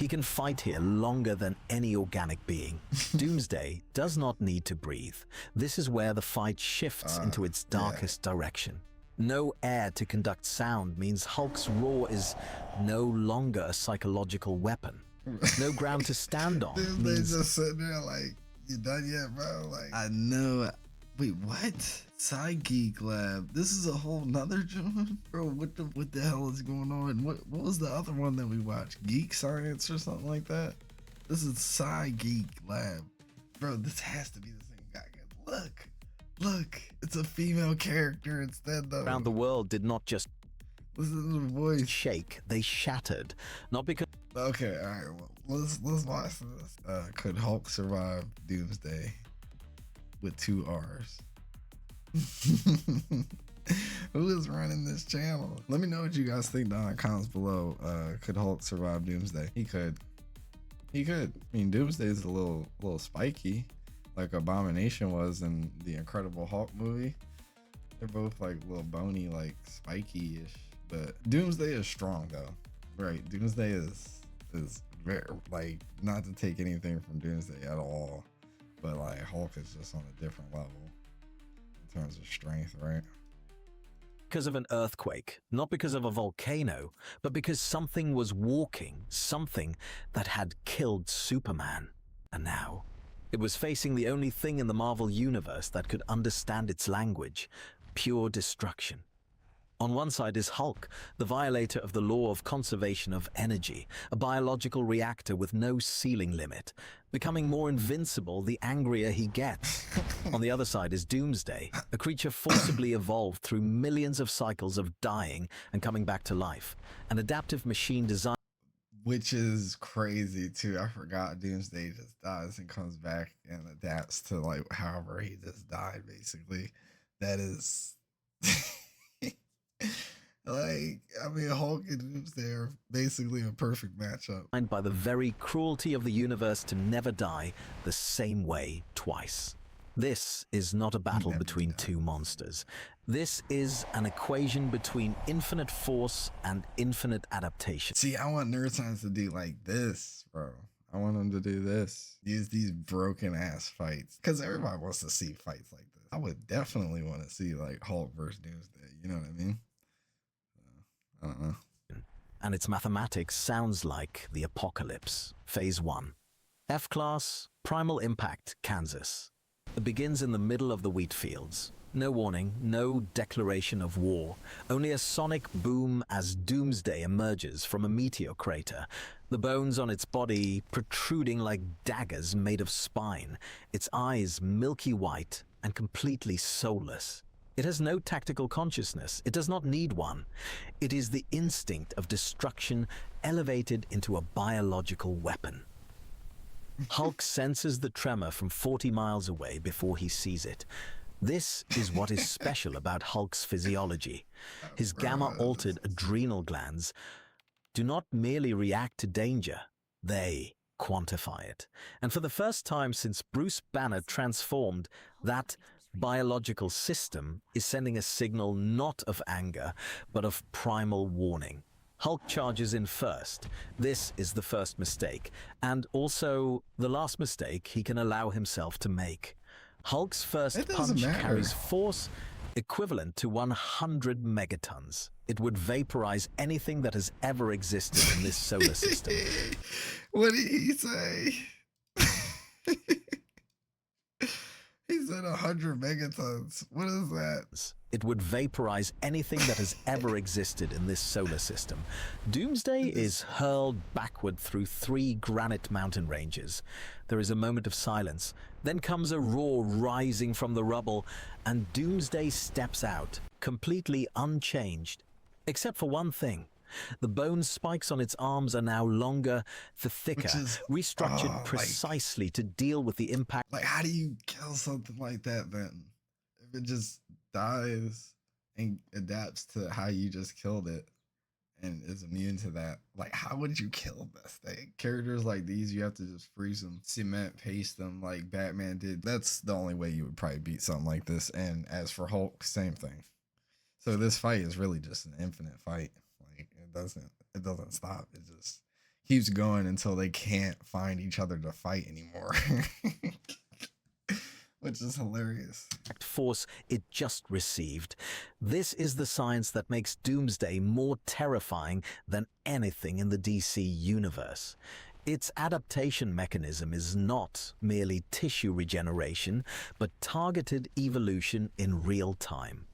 He can fight here longer than any organic being. Doomsday does not need to breathe. This is where the fight shifts into its darkest direction. No air to conduct sound means Hulk's roar is no longer a psychological weapon. No ground to stand on means... They just sitting there like, you done yet, bro? Like, I know. Wait, what? Psygeek Lab. This is a whole nother John? Bro, what the hell is going on? What was the other one that we watched? Geek Science or something like that? This is Psygeek Lab. Bro, this has to be the same guy. Look, it's a female character instead though. Around the world did not just listen to the voice shake, they shattered. Not because... Okay, alright, well, let's watch this. Could Hulk survive Doomsday with 2 R's? Who is running this channel? Let me know what you guys think down in the comments below. Could Hulk survive Doomsday? He could. I mean, Doomsday is a little spiky, like Abomination was in the Incredible Hulk movie. They're both like little bony, like spiky-ish. But Doomsday is strong though, right? Doomsday is very, like, not to take anything from Doomsday at all, but like Hulk is just on a different level in terms of strength, right? Because of an earthquake, not because of a volcano, but because something was walking, something that had killed Superman. And now, it was facing the only thing in the Marvel universe that could understand its language: pure destruction. On one side is Hulk, the violator of the law of conservation of energy, a biological reactor with no ceiling limit, becoming more invincible the angrier he gets. On the other side is Doomsday, a creature forcibly evolved through millions of cycles of dying and coming back to life, an adaptive machine designed... Which is crazy too. I forgot Doomsday just dies and comes back and adapts to like however he just died, basically. That is... Like, I mean, Hulk and Doomsday are basically a perfect matchup. ...by the very cruelty of the universe to never die the same way twice. This is not a battle between two monsters. This is an equation between infinite force and infinite adaptation. See, I want Nerd Science to do like this, bro. I want them to do this. Use these broken ass fights. Because everybody wants to see fights like this. I would definitely want to see like Hulk versus Doomsday. You know what I mean? I don't know. And its mathematics sounds like the apocalypse. Phase 1. F-Class, Primal Impact, Kansas. It begins in the middle of the wheat fields. No warning, no declaration of war, only a sonic boom as Doomsday emerges from a meteor crater, the bones on its body protruding like daggers made of spine, its eyes milky white and completely soulless. It has no tactical consciousness. It does not need one. It is the instinct of destruction elevated into a biological weapon. Hulk senses the tremor from 40 miles away before he sees it. This is what is special about Hulk's physiology. His gamma-altered adrenal glands do not merely react to danger, they quantify it. And for the first time since Bruce Banner transformed, that biological system is sending a signal not of anger, but of primal warning. Hulk charges in first. This is the first mistake, and also the last mistake he can allow himself to make. Hulk's first punch carries force equivalent to 100 megatons. It would vaporize anything that has ever existed in this solar system. What did he say? He said 100 megatons. What is that? It would vaporize anything that has ever existed in this solar system. Doomsday is hurled backward through 3 granite mountain ranges. There is a moment of silence. Then comes a roar rising from the rubble, and Doomsday steps out, completely unchanged, except for one thing. The bone spikes on its arms are now longer, thicker, restructured precisely to deal with the impact. Like, how do you kill something like that then? If it just dies and adapts to how you just killed it and is immune to that, like, how would you kill this thing? Characters like these, you have to just freeze them, cement, paste them like Batman did. That's the only way you would probably beat something like this. And as for Hulk, same thing. So this fight is really just an infinite fight. It doesn't stop. It just keeps going until they can't find each other to fight anymore. Which is hilarious. Force it just received. This is the science that makes Doomsday more terrifying than anything in the DC universe. Its adaptation mechanism is not merely tissue regeneration, but targeted evolution in real time.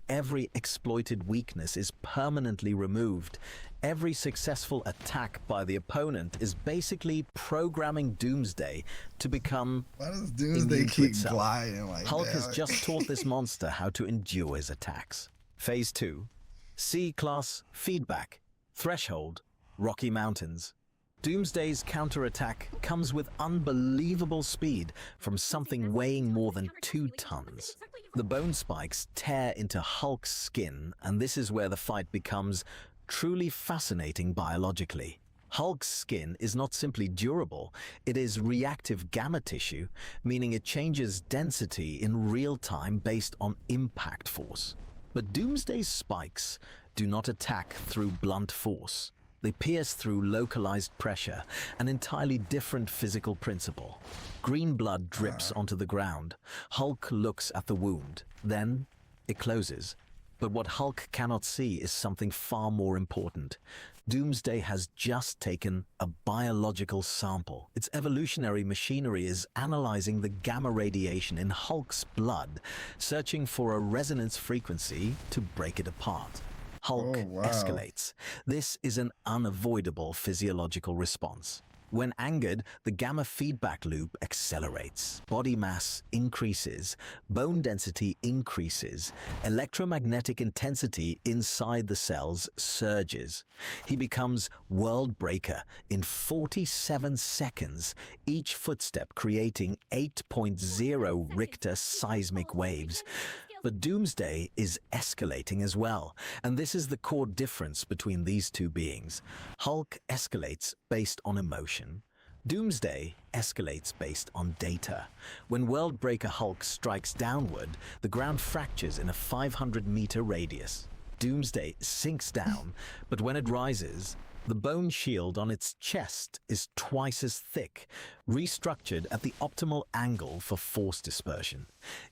Every exploited weakness is permanently removed. Every successful attack by the opponent is basically programming Doomsday to become Why does Doomsday keep gliding like Hulk that? has just taught this monster how to endure his attacks. Phase 2. C-Class Feedback. Threshold. Rocky Mountains. Doomsday's counterattack comes with unbelievable speed from something weighing more than 2 tons. The bone spikes tear into Hulk's skin, and this is where the fight becomes truly fascinating biologically. Hulk's skin is not simply durable, it is reactive gamma tissue, meaning it changes density in real time based on impact force. But Doomsday's spikes do not attack through blunt force. They pierce through localized pressure, an entirely different physical principle. Green blood drips onto the ground. Hulk looks at the wound. Then it closes. But what Hulk cannot see is something far more important. Doomsday has just taken a biological sample. Its evolutionary machinery is analyzing the gamma radiation in Hulk's blood, searching for a resonance frequency to break it apart. Hulk escalates. This is an unavoidable physiological response. When angered, the gamma feedback loop accelerates. Body mass increases, bone density increases, electromagnetic intensity inside the cells surges. He becomes World Breaker in 47 seconds, each footstep creating 8.0 Richter seismic waves. But Doomsday is escalating as well, and this is the core difference between these two beings. Hulk escalates based on emotion. Doomsday escalates based on data. When Worldbreaker Hulk strikes downward, the ground fractures in a 500-meter radius. Doomsday sinks down, but when it rises, the bone shield on its chest is twice as thick, restructured at the optimal angle for force dispersion.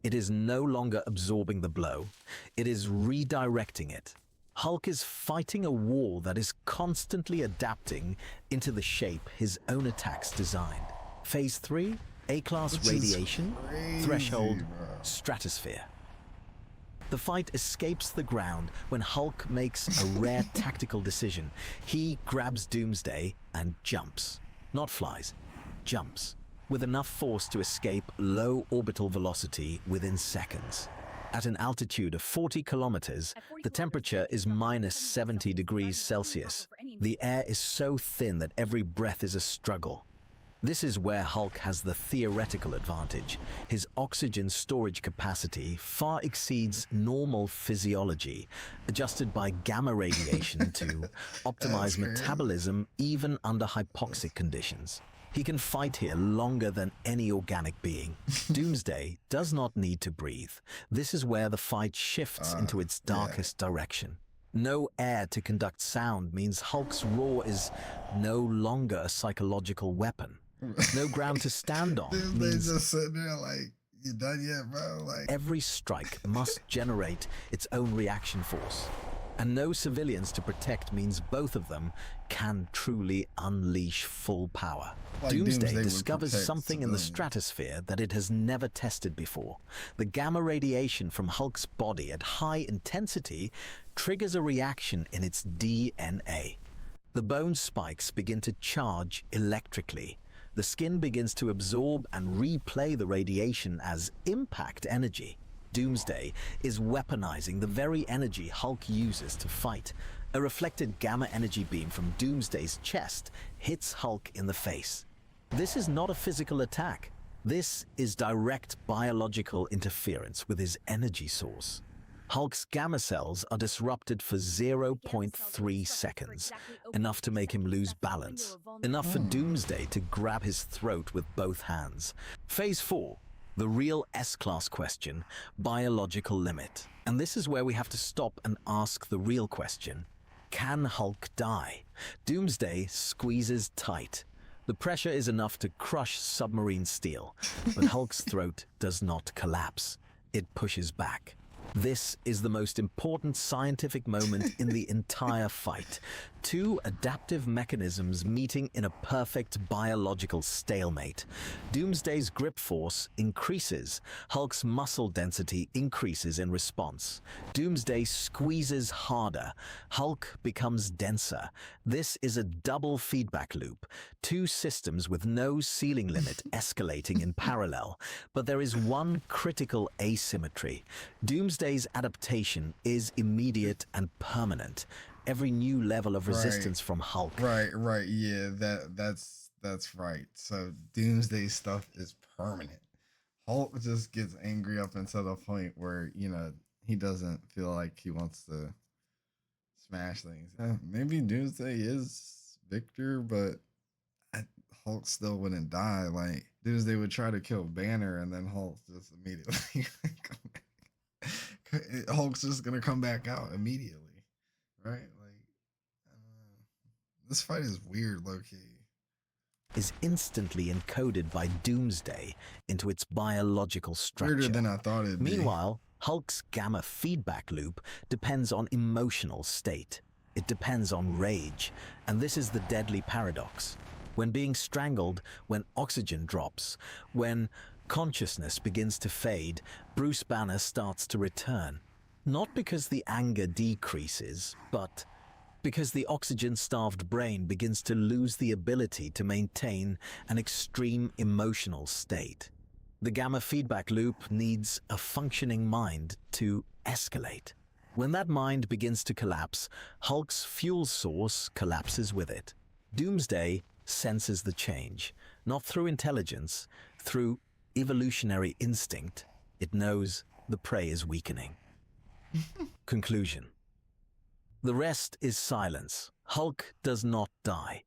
It is no longer absorbing the blow, it is redirecting it. Hulk is fighting a war that is constantly adapting into the shape his own attacks designed. Phase 3, A-class radiation, threshold, stratosphere. The fight escapes the ground when Hulk makes a rare tactical decision. He grabs Doomsday and jumps. Not flies, jumps. With enough force to escape low orbital velocity within seconds. At an altitude of 40 kilometers, the temperature is minus 70 degrees Celsius. The air is so thin that every breath is a struggle. This is where Hulk has the theoretical advantage. His oxygen storage capacity far exceeds normal physiology, adjusted by gamma radiation to optimize metabolism even under hypoxic conditions. He can fight here longer than any organic being. Doomsday does not need to breathe. This is where the fight shifts into its darkest direction. No air to conduct sound means Hulk's roar is no longer a psychological weapon. No ground to stand on. They just sitting there like, you done yet, bro? Like, every strike must generate its own reaction force. And no civilians to protect means both of them can truly unleash full power. Like Doomsday discovers something in the stratosphere that it has never tested before. The gamma radiation from Hulk's body at high intensity triggers a reaction in its DNA. The bone spikes begin to charge electrically. The skin begins to absorb and replay the radiation as impact energy. Doomsday is weaponizing the very energy Hulk uses to fight. A reflected gamma energy beam from Doomsday's chest hits Hulk in the face. This is not a physical attack. This is direct biological interference with his energy source. Hulk's gamma cells are disrupted for 0.3 seconds, enough to make him lose balance, enough for Doomsday to grab his throat with both hands. Phase 4, the real S-class question, biological limit. And this is where we have to stop and ask the real question. Can Hulk die? Doomsday squeezes tight. The pressure is enough to crush submarine steel, but Hulk's throat does not collapse. It pushes back. This is the most important scientific moment in the entire fight. Two adaptive mechanisms meeting in a perfect biological stalemate. Doomsday's grip force increases. Hulk's muscle density increases in response. Doomsday squeezes harder. Hulk becomes denser. This is a double feedback loop. Two systems with no ceiling limit escalating in parallel. But there is one critical asymmetry. Doomsday's adaptation is immediate and permanent. Every new level of resistance from Hulk. Right. Yeah, that's right. So Doomsday stuff is permanent. Hulk just gets angry up until the point where, you know, he doesn't feel like he wants to smash things. Maybe Doomsday is Victor, but Hulk still wouldn't die. Like, Doomsday would try to kill Banner, and then Hulk just immediately come back. Hulk's just gonna come back out immediately, right? Like, this fight is weird, low-key. Is instantly encoded by Doomsday into its biological structure. Weirder than I thought it'd be. Meanwhile, Hulk's gamma feedback loop depends on emotional state. It depends on rage, and this is the deadly paradox. When being strangled, when oxygen drops, when consciousness begins to fade, Bruce Banner starts to return. Not because the anger decreases, but because the oxygen-starved brain begins to lose the ability to maintain an extreme emotional state. The gamma feedback loop needs a functioning mind to escalate. When that mind begins to collapse, Hulk's fuel source collapses with it. Doomsday senses the change, not through intelligence, through evolutionary instinct. It knows the prey is weakening. Conclusion. The rest is silence. Hulk does not die.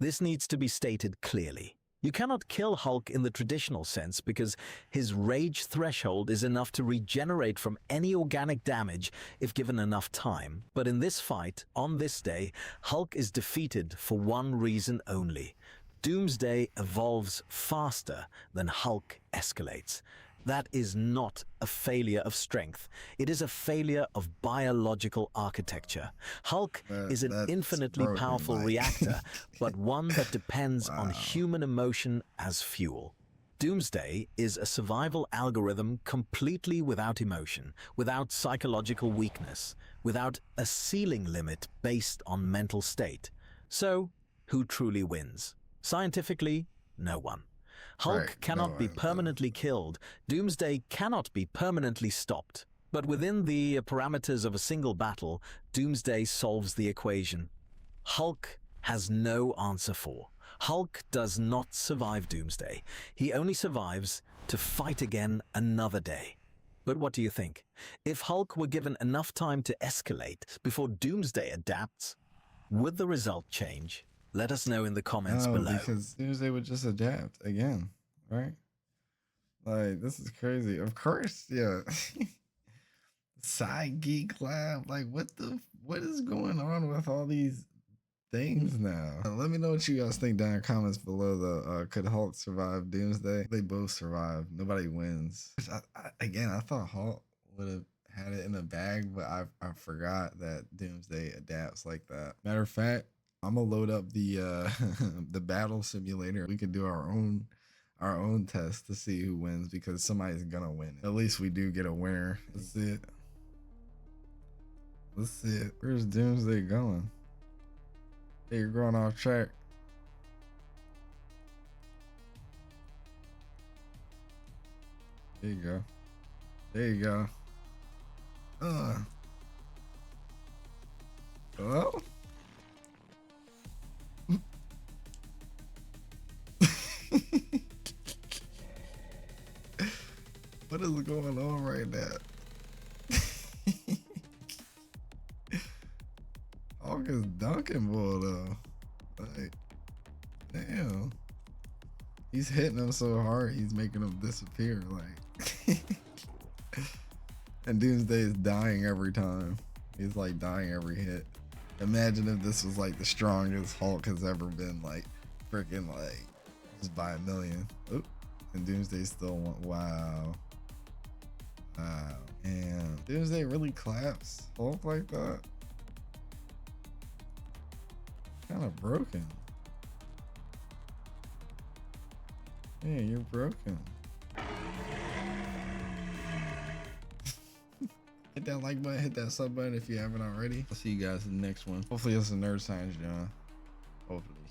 This needs to be stated clearly. You cannot kill Hulk in the traditional sense because his rage threshold is enough to regenerate from any organic damage if given enough time. But in this fight, on this day, Hulk is defeated for one reason only. Doomsday evolves faster than Hulk escalates. That is not a failure of strength. It is a failure of biological architecture. Hulk is an infinitely powerful reactor, but one that depends on human emotion as fuel. Doomsday is a survival algorithm completely without emotion, without psychological weakness, without a ceiling limit based on mental state. So, who truly wins? Scientifically, no one. Hulk cannot be permanently killed. Doomsday cannot be permanently stopped. But within the parameters of a single battle, Doomsday solves the equation. Hulk has no answer for. Hulk does not survive Doomsday. He only survives to fight again another day. But what do you think? If Hulk were given enough time to escalate before Doomsday adapts, would the result change? Let us know in the comments below. Because Doomsday would just adapt again, right? Like, this is crazy. Of course, yeah. Side Geek Lab. Like, what is going on with all these things now? Let me know what you guys think down in the comments below. Could Hulk survive Doomsday? They both survive. Nobody wins. I thought Hulk would have had it in the bag, but I forgot that Doomsday adapts like that. Matter of fact, I'm gonna load up the the battle simulator. We can do our own test to see who wins, because somebody's gonna win. At least we do get a winner. Let's see it. Let's see it. Where's Doomsday going? Hey, you're going off track. There you go. There you go. Hello? What is going on right now? Hulk is dunking bull though. Like, damn. He's hitting him so hard, he's making him disappear. Like, and Doomsday is dying every time. He's like dying every hit. Imagine if this was like the strongest Hulk has ever been, like freaking like just by a million. Oop. And Doomsday still won. Wow. Wow. And Doomsday really claps Hulk like that? Kind of broken. Yeah, you're broken. Hit that like button, hit that sub button if you haven't already. I'll see you guys in the next one. Hopefully it's a Nerd Science, John. Hopefully.